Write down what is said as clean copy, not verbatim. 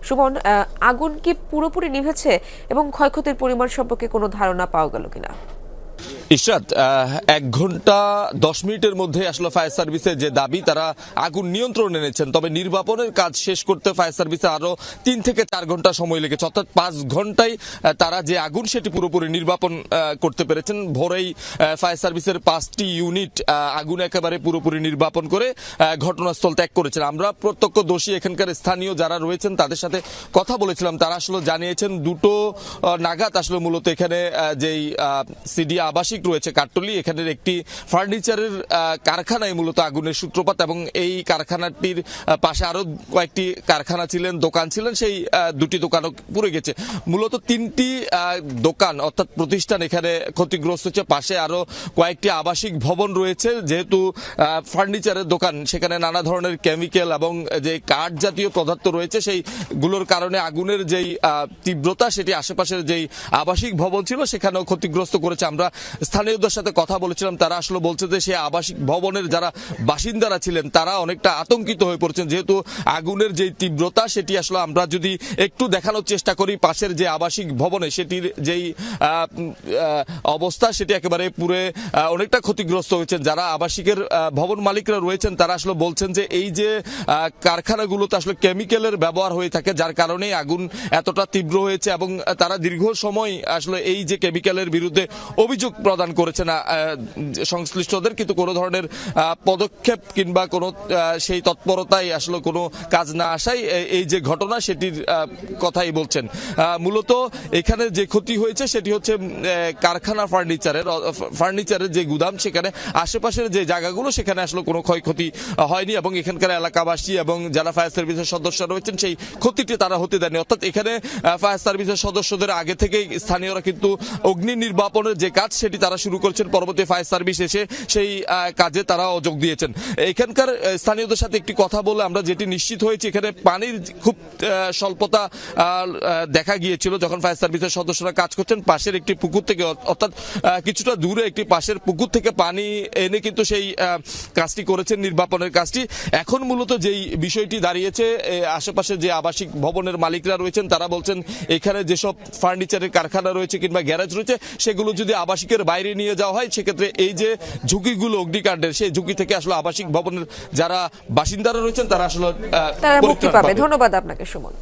সুমন, আগুন কি পুরোপুরি নিভেছে এবং ক্ষয়ক্ষতির পরিমাণ সম্পর্কে কোনো ধারণা পাওয়া গেল কিনা? ইশরাত, 1 ঘন্টা 10 মিনিটের মধ্যে আসলে ফায়ার সার্ভিসের যে দাবি, তারা আগুন নিয়ন্ত্রণে এনেছেন। তবে নির্বাপনের কাজ শেষ করতে ফায়ার সার্ভিসে আরো 3 থেকে 4 ঘন্টা সময় লেগেছে, অর্থাৎ 5 ঘন্টায় তারা যে আগুন সেটি পুরোপুরি নির্বাপন করতে পেরেছেন। ভোরেই ফায়ার সার্ভিসের 5টি ইউনিট আগুন একেবারে পুরোপুরি নির্বাপন করে ঘটনাস্থল ত্যাগ করেছেন। আমরা প্রত্যক্ষদর্শী এখানকার স্থানীয় যারা রয়েছেন তাদের সাথে কথা বলেছিলাম। তারা আসলে জানিয়েছেন 2টো নাগাদ আসলে মূলত এখানে যেই সিডি আবাসিক রয়েছে কাট্টলি, এখানের একটি ফার্নিচারের কারখানায় মূলত আগুনের সূত্রপাত, এবং এই কারখানাটির পাশে আরো কয়েকটি কারখানা ছিলেন, দোকান ছিলেন, সেই 2টি দোকানও পুড়ে গেছে। মূলত 3টি দোকান অর্থাৎ প্রতিষ্ঠান এখানে ক্ষতিগ্রস্ত হচ্ছে। পাশে আরো কয়েকটি আবাসিক ভবন রয়েছে। যেহেতু ফার্নিচারের দোকান, সেখানে নানা ধরনের কেমিক্যাল এবং যে কাঠ জাতীয় পদার্থ রয়েছে, সেইগুলোর কারণে আগুনের যেই তীব্রতা সেটি আশেপাশের যেই আবাসিক ভবন ছিল সেখানেও ক্ষতিগ্রস্ত করেছে। আমরা স্থানীয়দের সাথে কথা বলেছিলাম, তারা আসলে বলছে যে সেই আবাসিক ভবনের যারা বাসিন্দারা ছিলেন তারা অনেকটা আতঙ্কিত হয়ে পড়েছেন, যেহেতু আগুনের যে তীব্রতা সেটি আসলে আমরা যদি একটু দেখানোর চেষ্টা করি, পাশের যে আবাসিক ভবনে সেটির যেই অবস্থা সেটি একেবারে পুরো অনেকটা ক্ষতিগ্রস্ত হয়েছেন। যারা আবাসিকের ভবন মালিকরা রয়েছেন তারা আসলে বলছেন যে এই যে কারখানাগুলোতে আসলে কেমিক্যালের ব্যবহার হয়ে থাকে, যার কারণে আগুন এতটা তীব্র হয়েছে, এবং তারা দীর্ঘ সময় আসলে এই যে কেমিক্যালের বিরুদ্ধে অভিযোগ প্রদান করেছে না সংশ্লিষ্টদের, কিন্তু কোনো ধরনের পদক্ষেপ কিংবা কোনো সেই তৎপরতায় আসলে কোনো কাজ না আসায় এই যে ঘটনা সেটির কথাই বলছেন। মূলত এখানে যে ক্ষতি হয়েছে সেটি হচ্ছে কারখানা ফার্নিচারের যে গুদাম, সেখানে আশেপাশের যে জায়গাগুলো সেখানে আসলে কোনো ক্ষয়ক্ষতি হয়নি, এবং এখানকার এলাকাবাসী এবং যারা ফায়ার সার্ভিসের সদস্য রয়েছেন সেই ক্ষতিটি তারা হতে দেয়নি। অর্থাৎ এখানে ফায়ার সার্ভিসের সদস্যদের আগে থেকে স্থানীয়রা কিন্তু অগ্নি নির্বাপনের যে কাজ সেটি তারা শুরু করেছেন। পরবর্তী ফায়ার সার্ভিস এসে সেই কাজে তারা যোগ দিয়েছেন। এখানকার স্থানীয়দের সাথে একটি কথা বলে আমরা যেটি নিশ্চিত হয়েছি, এখানে পানির খুব স্বল্পতা দেখা গিয়েছিল যখন ফায়ার সার্ভিসের সদস্যরা কাজ করছেন। পাশের একটি পুকুর থেকে, অর্থাৎ কিছুটা দূরে একটি পাশের পুকুর থেকে পানি এনে কিন্তু সেই কাজটি করেছেন, নির্বাপনের কাজটি। এখন মূলত যেই বিষয়টি দাঁড়িয়েছে, আশেপাশে যে আবাসিক ভবনের মালিকরা রয়েছেন তারা বলছেন এখানে যেসব ফার্নিচারের কারখানা রয়েছে কিংবা গ্যারেজ রয়েছে সেগুলো যদি আবাসিকের বাইরে নিয়ে যাওয়া হয়, সেক্ষেত্রে এই যে ঝুঁকিগুলো অগ্নিকাণ্ডের, সেই ঝুঁকি থেকে আসলে আবাসিক ভবনের যারা বাসিন্দারা রয়েছেন তারা আসলে মুক্তি পাবে। ধন্যবাদ আপনাকে সুমন।